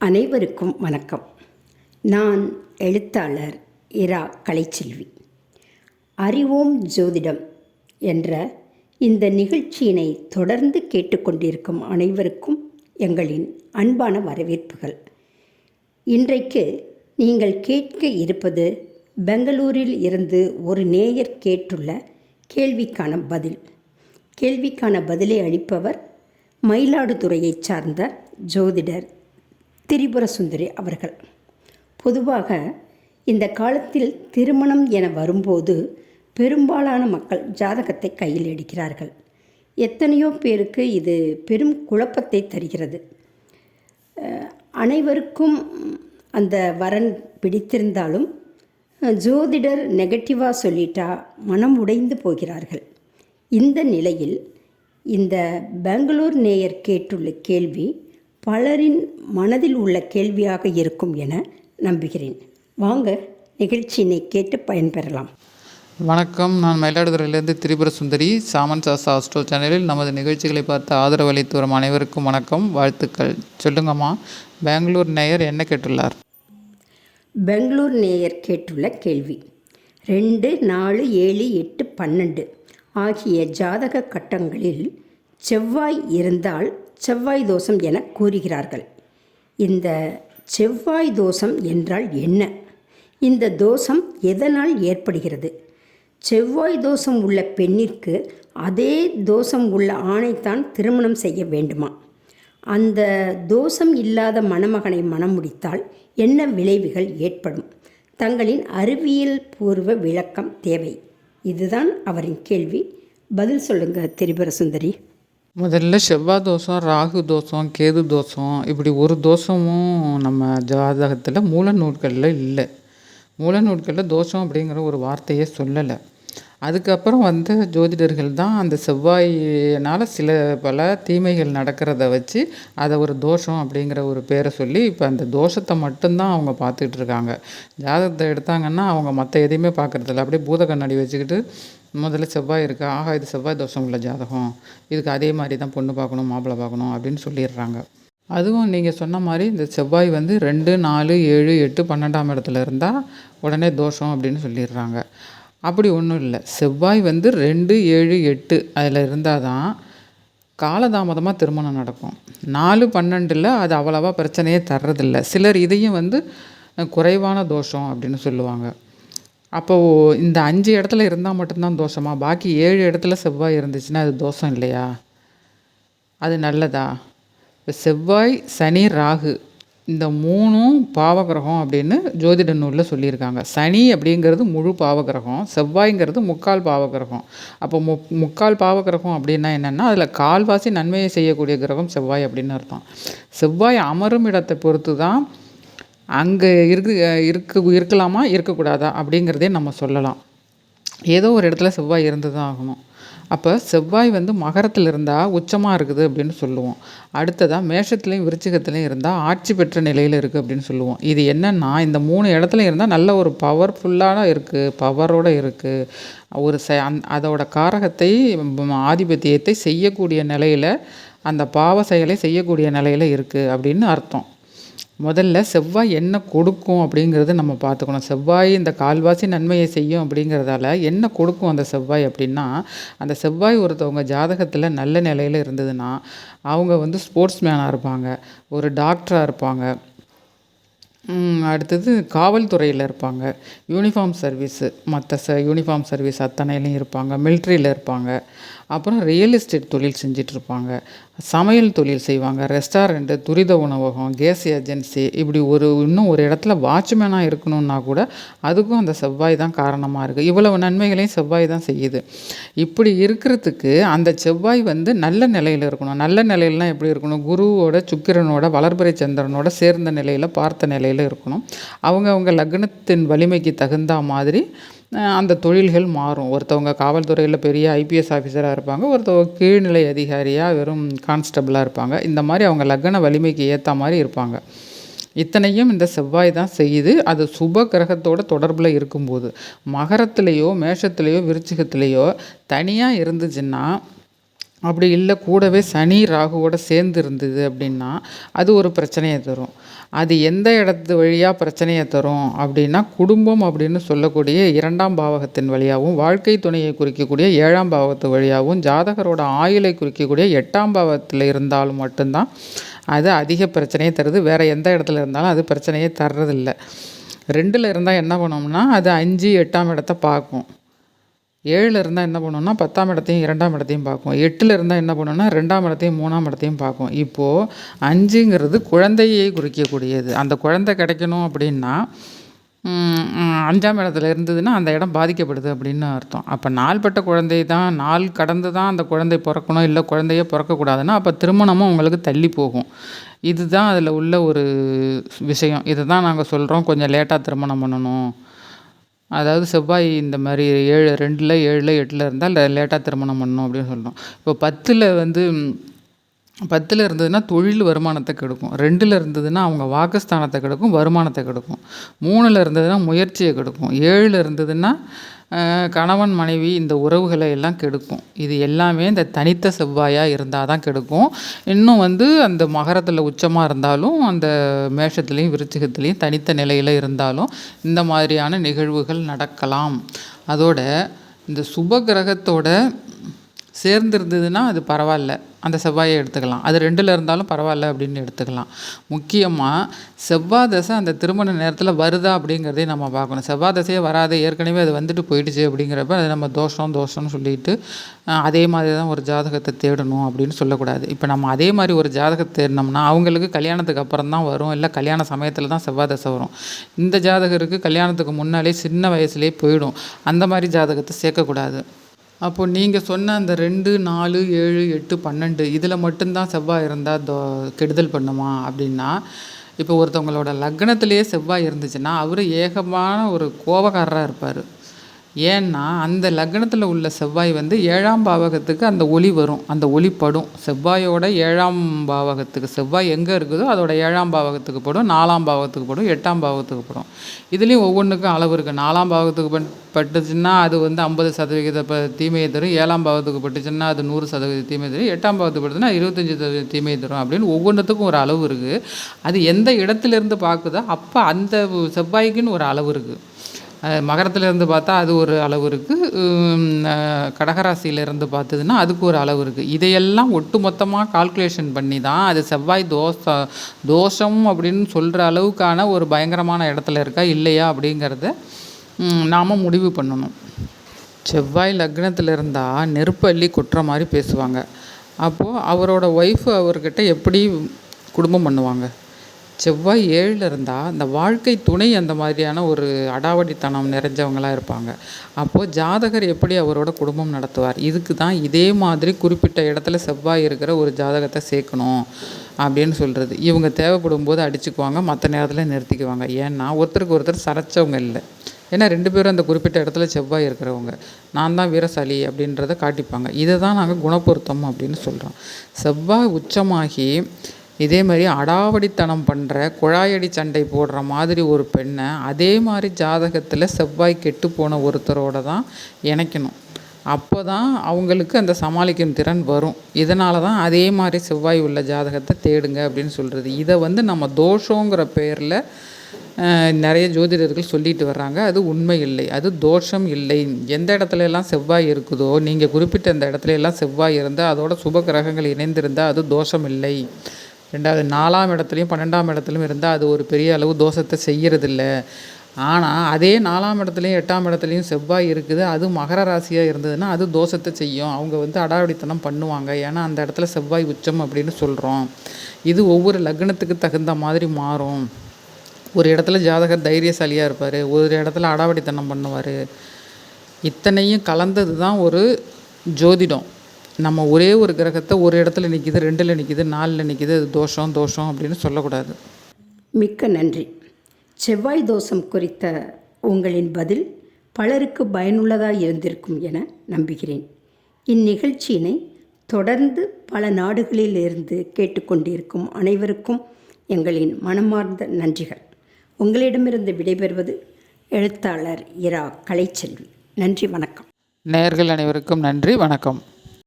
அனைவருக்கும் வணக்கம். நான் எழுத்தாளர் இரா கலைச்செல்வி. அறிவோம் ஜோதிடம் என்ற இந்த நிகழ்ச்சியினை தொடர்ந்து கேட்டுக்கொண்டிருக்கும் அனைவருக்கும் எங்களின் அன்பான வரவேற்புகள். இன்றைக்கு நீங்கள் கேட்க இருப்பது பெங்களூரில் இருந்து ஒரு நேயர் கேட்டுள்ள கேள்விக்கான பதில். கேள்விக்கான பதிலை அளிப்பவர் மயிலாடுதுறையைச் சார்ந்த ஜோதிடர் திரிபுர சுந்தரி அவர்கள். பொதுவாக இந்த காலத்தில் திருமணம் என வரும்போது பெரும்பாலான மக்கள் ஜாதகத்தை கையில் எடுக்கிறார்கள். எத்தனையோ பேருக்கு இது பெரும் குழப்பத்தை தருகிறது. அனைவருக்கும் அந்த வரன் பிடித்திருந்தாலும் ஜோதிடர் நெகட்டிவாக சொல்லிட்டா மனம் உடைந்து போகிறார்கள். இந்த நிலையில் இந்த பெங்களூர் நேயர் கேட்டுள்ள கேள்வி பலரின் மனதில் உள்ள கேள்வியாக இருக்கும் என நம்புகிறேன். வாங்க நிகழ்ச்சியினை கேட்டு பயன்பெறலாம். வணக்கம். நான் மயிலாடுதுறையிலிருந்து திரிபுர சுந்தரி. சாமன் சாஸ்தா ஆஸ்ட்ரோ சேனலில் நமது நிகழ்ச்சிகளை பார்த்து ஆதரவு அளித்து வரும் அனைவருக்கும் வணக்கம், வாழ்த்துக்கள். சொல்லுங்கம்மா, பெங்களூர் நேயர் என்ன கேட்டுள்ளார்? பெங்களூர் நேயர் கேட்டுள்ள கேள்வி 2, 4, 7, 8, 12 ஆகிய ஜாதக கட்டங்களில் செவ்வாய் இருந்தால் செவ்வாய் தோஷம் என கூறுகிறார்கள். இந்த செவ்வாய் தோஷம் என்றால் என்ன? இந்த தோஷம் எதனால் ஏற்படுகிறது? செவ்வாய் தோஷம் உள்ள பெண்ணிற்கு அதே தோஷம் உள்ள ஆணைத்தான் திருமணம் செய்ய வேண்டுமா? அந்த தோஷம் இல்லாத மணமகனை மணம் முடித்தால் என்ன விளைவுகள் ஏற்படும்? தங்களின் அறிவியல் பூர்வ விளக்கம் தேவை. இதுதான் அவரின் கேள்வி. பதில் சொல்லுங்க திரிபுர சுந்தரி. முதல்ல செவ்வாய் தோஷம், ராகு தோஷம், கேது தோஷம், இப்படி ஒரு தோஷமும் நம்ம ஜாதகத்தில் மூல நூல்களில் இல்லை. மூல நூல்களில் தோஷம் அப்படிங்கிற ஒரு வார்த்தையே சொல்லலை. அதுக்கப்புறம் வந்த ஜோதிடர்கள் தான் அந்த செவ்வாயினால் பல தீமைகள் நடக்கிறத வச்சு அதை ஒரு தோஷம் அப்படிங்கிற ஒரு பேரை சொல்லி இப்போ அந்த தோஷத்தை மட்டும்தான் அவங்க பார்த்துக்கிட்டு இருக்காங்க. ஜாதகத்தை எடுத்தாங்கன்னா அவங்க மற்ற எதையுமே பார்க்குறதில்ல. அப்படியே பூத கண்ணாடி வச்சுக்கிட்டு முதல்ல செவ்வாய் இருக்கா, ஆகா இது செவ்வாய் தோஷம் உள்ள ஜாதகம், இதுக்கு அதே மாதிரி தான் பொண்ணு பார்க்கணும், மாப்பிள்ளை பார்க்கணும் அப்படின்னு சொல்லிடுறாங்க. அதுவும் நீங்கள் சொன்ன மாதிரி இந்த செவ்வாய் 2, 4, 7, 8, 12ஆம் இடத்துல இருந்தால் உடனே தோஷம் அப்படின்னு சொல்லிடுறாங்க. அப்படி ஒன்றும் இல்லை. செவ்வாய் 2, 7, 8 அதில் இருந்தால் தான் காலதாமதமாக திருமணம் நடக்கும். 4, 12 அது அவ்வளவா பிரச்சனையே தர்றதில்லை. சிலர் இதையும் குறைவான தோஷம் அப்படின்னு சொல்லுவாங்க. அப்போது இந்த 5 இடத்துல இருந்தால் மட்டும்தான் தோஷமா? பாக்கி 7 இடத்துல செவ்வாய் இருந்துச்சுன்னா அது தோஷம் இல்லையா? அது நல்லதா? இப்போ செவ்வாய், சனி, ராகு இந்த 3ம் பாவகிரகம் அப்படின்னு ஜோதிட நூலில் சொல்லியிருக்காங்க. சனி அப்படிங்கிறது முழு பாவகிரகம், செவ்வாய்ங்கிறது முக்கால் பாவகிரகம். அப்போ முக்கால் பாவகிரகம் அப்படின்னா என்னென்னா அதில் கால்வாசி நன்மையை செய்யக்கூடிய கிரகம் செவ்வாய் அப்படின்னு அர்த்தம். செவ்வாய் அமரும் இடத்தை பொறுத்து தான் அங்கே இருக்கலாமா இருக்கக்கூடாதா அப்படிங்கிறதே நம்ம சொல்லலாம். ஏதோ ஒரு இடத்துல செவ்வாய் இருந்து தான் ஆகணும். அப்போ செவ்வாய் மகரத்தில் இருந்தால் உச்சமாக இருக்குது அப்படின்னு சொல்லுவோம். அடுத்ததாக மேஷத்துலேயும் விருச்சிகத்துலேயும் இருந்தால் ஆட்சி பெற்ற நிலையில் இருக்குது அப்படின்னு சொல்லுவோம். இது என்னென்னா இந்த 3 இடத்துல இருந்தால் நல்ல ஒரு பவர்ஃபுல்லான இருக்குது, பவரோடு இருக்குது, ஒரு அதோட காரகத்தை ஆதிபத்தியத்தை செய்யக்கூடிய நிலையில், அந்த பாவ செயலை செய்யக்கூடிய நிலையில் இருக்குது அப்படின்னு அர்த்தம். முதல்ல செவ்வாய் என்ன கொடுக்கும் அப்படிங்கிறது நம்ம பார்த்துக்கணும். செவ்வாய் இந்த கால்வாசி நன்மையை செய்யும் அப்படிங்கிறதால என்ன கொடுக்கும் அந்த செவ்வாய் அப்படின்னா, அந்த செவ்வாய் ஒருத்தவங்க ஜாதகத்தில் நல்ல நிலையில் இருந்ததுன்னா அவங்க ஸ்போர்ட்ஸ் மேனாக இருப்பாங்க, ஒரு டாக்டராக இருப்பாங்க, அடுத்தது காவல்துறையில் இருப்பாங்க, யூனிஃபார்ம் சர்வீஸு மற்ற யூனிஃபார்ம் சர்வீஸ் அத்தனையிலையும் இருப்பாங்க, மிலிட்ரியில் இருப்பாங்க, அப்புறம் ரியல் எஸ்டேட் தொழில் செஞ்சிட்ருப்பாங்க, சமையல் தொழில் செய்வாங்க, ரெஸ்டாரண்ட்டு, துரித உணவகம், கேஸ் ஏஜென்சி, இப்படி இன்னும் ஒரு இடத்துல வாட்ச்மேனாக இருக்கணுன்னா கூட அதுக்கும் அந்த செவ்வாய் தான் காரணமாக இருக்குது. இவ்வளவு நன்மைகளையும் செவ்வாய் தான் செய்யுது. இப்படி இருக்கிறதுக்கு அந்த செவ்வாய் நல்ல நிலையில் இருக்கணும். நல்ல நிலையிலாம் எப்படி இருக்கணும்? குருவோட, சுக்கிரனோட, வளர்பிறை சந்திரனோட சேர்ந்த நிலையில், பார்த்த நிலையில் இருக்கணும். அவங்க லக்னத்தின் வலிமைக்கு தகுந்த மாதிரி அந்த தொழில்கள் மாறும். ஒருத்தவங்க காவல்துறையில் பெரிய ஐபிஎஸ் ஆஃபீஸராக இருப்பாங்க, ஒருத்தவங்க கீழ்நிலை அதிகாரியாக வெறும் கான்ஸ்டபிளாக இருப்பாங்க. இந்த மாதிரி அவங்க லக்ன வலிமைக்கு ஏற்ற மாதிரி இருப்பாங்க. இத்தனையும் இந்த செவ்வாய் தான் செய்யுது. அது சுப கிரகத்தோட தொடர்பில் இருக்கும்போது. மகரத்துலேயோ மேஷத்துலேயோ விருச்சிகத்துலேயோ தனியாக இருந்துச்சுன்னா அப்படி இல்லை கூடவே சனி ராகுவோட சேர்ந்து இருந்தது அப்படின்னா அது ஒரு பிரச்சனையை தரும். அது எந்த இடத்து வழியாக பிரச்சனையை தரும் அப்படின்னா, குடும்பம் அப்படின்னு சொல்லக்கூடிய 2ஆம் பாவகத்தின் வழியாகவும், வாழ்க்கை துணையை குறிக்கக்கூடிய 7ஆம் பாவத்து வழியாகவும், ஜாதகரோட ஆயுளை குறிக்கக்கூடிய 8ஆம் பாவத்தில் இருந்தாலும் மட்டும்தான் அது அதிக பிரச்சனையை தருது. வேறு எந்த இடத்துல இருந்தாலும் அது பிரச்சனையை தர்றதில்லை. 2ல் இருந்தால் என்ன பண்ணோம்னா அது 5, 8ஆம் இடத்த பார்க்கும். 7ல் இருந்தால் என்ன பண்ணுன்னா 10ஆம் இடத்தையும் 2ஆம் இடத்தையும் பார்க்கும். 8ல் இருந்தால் என்ன பண்ணுன்னா 2ஆம் இடத்தையும் 3ஆம் இடத்தையும் பார்க்கும். இப்போது 5ங்கிறது குழந்தையை குறிக்கக்கூடியது. அந்த குழந்தை கிடைக்கணும் அப்படின்னா 5ஆம் இடத்துல இருந்ததுன்னா அந்த இடம் பாதிக்கப்படுது அப்படின்னு அர்த்தம். அப்போ நாள்பட்ட குழந்தை தான், நாள் கடந்து தான் அந்த குழந்தை பிறக்கணும், இல்லை குழந்தையே பிறக்கக்கூடாதுன்னா அப்போ திருமணமும் உங்களுக்கு தள்ளி போகும். இதுதான் அதில் உள்ள ஒரு விஷயம். இதை தான் நாங்கள் சொல்கிறோம், கொஞ்சம் லேட்டாக திருமணம் பண்ணணும். அதாவது செவ்வாய் இந்த மாதிரி 2ல் 7ல் 8ல் இருந்தால் லேட்டாக திருமணம் பண்ணணும் அப்படின்னு சொல்கிறோம். இப்போ 10ல் இருந்ததுன்னா தொழில் வருமானத்தை கெடுக்கும். 2ல் இருந்ததுன்னா அவங்க வாக்குஸ்தானத்தை கெடுக்கும், வருமானத்தை கெடுக்கும். 3ல் இருந்ததுன்னா முயற்சியை கெடுக்கும். 7ல் இருந்ததுன்னா கணவன் மனைவி இந்த உறவுகளை எல்லாம் கெடுக்கும். இது எல்லாமே இந்த தனித்த செவ்வாயாக இருந்தால் தான் கெடுக்கும். இன்னும் அந்த மகரத்தில் உச்சமாக இருந்தாலும், அந்த மேஷத்துலேயும் விருச்சிகத்துலேயும் தனித்த நிலையில் இருந்தாலும் இந்த மாதிரியான நிகழ்வுகள் நடக்கலாம். அதோட இந்த சுப கிரகத்தோட சேர்ந்துருந்ததுன்னா அது பரவாயில்ல, அந்த செவ்வாயை எடுத்துக்கலாம். அது 2ல் இருந்தாலும் பரவாயில்ல அப்படின்னு எடுத்துக்கலாம். முக்கியமாக செவ்வாய் தசை அந்த திருமண நேரத்தில் வருதா அப்படிங்கிறதே நம்ம பார்க்கணும். செவ்வாய் தசையே வராது, ஏற்கனவே அது வந்துட்டு போயிடுச்சு அப்படிங்கிறப்ப அது நம்ம தோஷம்னு சொல்லிட்டு அதே மாதிரி தான் ஒரு ஜாதகத்தை தேடணும் அப்படின்னு சொல்லக்கூடாது. இப்போ நம்ம அதே மாதிரி ஒரு ஜாதகத்தை தேடினோம்னா அவங்களுக்கு கல்யாணத்துக்கு அப்புறம் தான் வரும், இல்லை கல்யாண சமயத்தில் தான் செவ்வாய் தசை வரும். இந்த ஜாதகருக்கு கல்யாணத்துக்கு முன்னாலே சின்ன வயசுலேயே போயிடும். அந்த மாதிரி ஜாதகத்தை சேர்க்கக்கூடாது. அப்போது நீங்கள் சொன்ன அந்த 2, 4, 7, 8, 12 இதில் மட்டும்தான் செவ்வாய் இருந்தால் கெடுதல் பண்ணுமா அப்படின்னா, இப்போ ஒருத்தவங்களோட லக்னத்திலேயே செவ்வாய் இருந்துச்சுன்னா அவர் ஏகமான ஒரு கோபக்காரராக இருப்பார். ஏன்னா அந்த லக்னத்தில் உள்ள செவ்வாய் 7ஆம் பாவகத்துக்கு அந்த ஒளி வரும், அந்த ஒளி படும். செவ்வாயோட 7ஆம் பாவகத்துக்கு செவ்வாய் எங்கே இருக்குதோ அதோட 7ஆம் பாவகத்துக்கு படும், 4ஆம் பாவகத்துக்கு படும், 8ஆம் பாவகத்துக்கு படும். இதுலேயும் ஒவ்வொன்றுக்கும் அளவு இருக்குது. 4ஆம் பாவகத்துக்கு பட்டுச்சுன்னா அது 50% தீமையை தரும், 7ஆம் பாவத்துக்கு பட்டுச்சுன்னா அது 100% தீமை தரும், 8ஆம் பாவத்துக்கு பட்டுச்சுன்னா 25% தீமையை தரும் அப்படின்னு ஒவ்வொன்றுத்துக்கும் ஒரு அளவு இருக்குது. அது எந்த இடத்துலேருந்து பார்க்குதோ அப்போ அந்த செவ்வாய்க்குன்னு ஒரு அளவு இருக்குது. மகரத்துலேருந்து பார்த்தா அது ஒரு அளவு இருக்குது, கடகராசியிலேருந்து பார்த்ததுன்னா அதுக்கு ஒரு அளவு இருக்குது. இதையெல்லாம் ஒட்டு மொத்தமாக கால்குலேஷன் பண்ணி தான் அது செவ்வாய் தோஷம் அப்படின்னு சொல்கிற அளவுக்கான ஒரு பயங்கரமான இடத்துல இருக்கா இல்லையா அப்படிங்கிறத நாம் முடிவு பண்ணணும். செவ்வாய் லக்னத்தில் இருந்தால் நெருப்பு அள்ளி கொட்டுற மாதிரி பேசுவாங்க. அப்போது அவரோட ஒய்ஃபு அவர்கிட்ட எப்படி குடும்பம் பண்ணுவாங்க? செவ்வாய் 7ல் இருந்தால் அந்த வாழ்க்கை துணை அந்த மாதிரியான ஒரு அடாவடித்தனம் நிறைஞ்சவங்களாக இருப்பாங்க. அப்போது ஜாதகர் எப்படி அவரோட குடும்பம் நடத்துவார்? இதுக்கு தான் இதே மாதிரி குறிப்பிட்ட இடத்துல செவ்வாய் இருக்கிற ஒரு ஜாதகத்தை சேர்க்கணும் அப்படின்னு சொல்கிறது. இவங்க தேவைப்படும் போது அடிச்சுக்குவாங்க, மற்ற நேரத்தில் நிறுத்திக்குவாங்க. ஏன்னா ஒருத்தருக்கு ஒருத்தர் சரைச்சவங்க இல்லை. ஏன்னா 2 பேரும் அந்த குறிப்பிட்ட இடத்துல செவ்வாய் இருக்கிறவங்க. நான் தான் வீரசாலி அப்படின்றத காட்டிப்பாங்க. இதை தான் நாங்கள் குணப்பொருத்தம் அப்படின்னு சொல்கிறோம். செவ்வாய் உச்சமாகி இதே மாதிரி அடாவடித்தனம் பண்ணுற, குழாயடி சண்டை போடுற மாதிரி ஒரு பெண்ணை அதே மாதிரி ஜாதகத்தில் செவ்வாய் கெட்டு போன ஒருத்தரோட தான் இணைக்கணும். அப்போ தான் அவங்களுக்கு அந்த சமாளிக்கும் திறன் வரும். இதனால தான் அதே மாதிரி செவ்வாய் உள்ள ஜாதகத்தை தேடுங்க அப்படின்னு சொல்கிறது. இதை நம்ம தோஷங்கிற பேரில் நிறைய ஜோதிடர்கள் சொல்லிட்டு வர்றாங்க. அது உண்மை இல்லை, அது தோஷம் இல்லை. எந்த இடத்துல எல்லாம் செவ்வாய் இருக்குதோ, நீங்கள் குறிப்பிட்ட அந்த இடத்துல எல்லாம் செவ்வாய் இருந்தால் அதோட சுப கிரகங்கள் இணைந்திருந்தால் அது தோஷம் இல்லை. 2வது 4ஆம் இடத்துலையும் 12ஆம் இடத்துலையும் இருந்தால் அது ஒரு பெரிய அளவு தோஷத்தை செய்கிறதில்ல. ஆனால் அதே 4ஆம் இடத்துலையும் 8ஆம் இடத்துலையும் செவ்வாய் இருக்குது, அது மகர ராசியாக இருந்ததுன்னா அது தோஷத்தை செய்யும். அவங்க அடாவடித்தனம் பண்ணுவாங்க. ஏன்னா அந்த இடத்துல செவ்வாய் உச்சம் அப்படின்னு சொல்கிறோம். இது ஒவ்வொரு லக்னத்துக்கு தகுந்த மாதிரி மாறும். ஒரு இடத்துல ஜாதகர் தைரியசாலியாக இருப்பார், ஒரு இடத்துல அடாவடித்தனம் பண்ணுவார். இத்தனையும் கலந்தது தான் ஒரு ஜோதிடம். நம்ம ஒரே ஒரு கிரகத்தை ஒரு இடத்துல நிற்கிது, 2ல் நிற்கிது, 4ல் நிற்கிது, அது தோஷம் அப்படின்னு சொல்லக்கூடாது. மிக்க நன்றி. செவ்வாய் தோஷம் குறித்த உங்களின் பதில் பலருக்கு பயனுள்ளதாக இருந்திருக்கும் என நம்புகிறேன். இந்நிகழ்ச்சியினை தொடர்ந்து பல நாடுகளில் இருந்து கேட்டுக்கொண்டிருக்கும் அனைவருக்கும் எங்களின் மனமார்ந்த நன்றிகள். உங்களிடமிருந்து விடைபெறுவது எழுத்தாளர் இரா கலைச்செல்வி. நன்றி, வணக்கம். நேயர்கள் அனைவருக்கும் நன்றி, வணக்கம்.